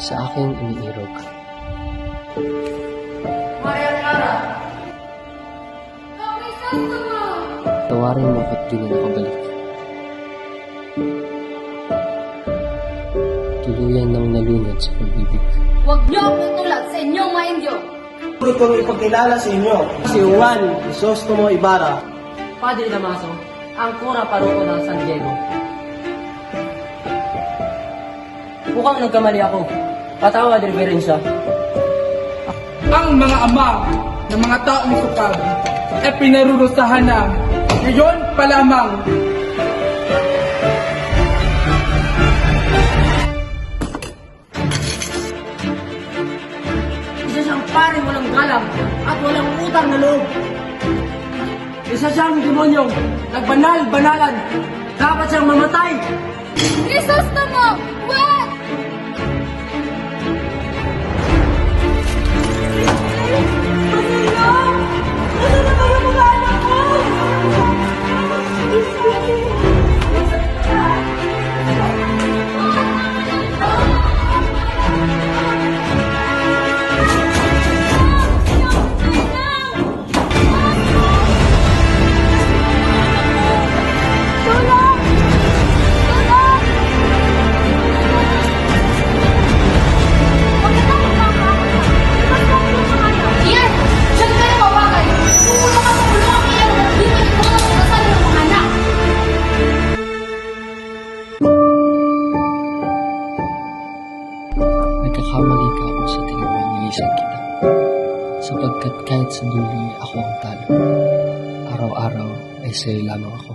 sa aking iniirog. Tawarin mo ako't di na nakabalik. Tuluyan ng nalunod sa pag-ibig. Huwag niyo akong tulad sa inyong mga Indyo. Gusto kong ipagkilala sa inyo si Juan Crisostomo Ibarra. Padre Damaso, ang kura paroko ng San Diego. Mukhang nagkamali ako. Patawad, Reverensya. Ang mga ama ng mga taong sukad ay pinarurusahan na ngayon pa lamang. Isa siyang paring walang galang at walang utang na loob. Isa siyang demonyong nagbanal-banalan. Dapat siyang mamatay. Crisostomo! Wag! Iyan! Diyan kayo mawagay! Pumunta ka sa bulungan iyan at dito ito ang kasal ng mga anak! Nagkakamali ka ako sa tingin mo inilisan kita. Sapagkat kahit sa dulo ako ang talo, araw-araw ay sa'yo lamang ako.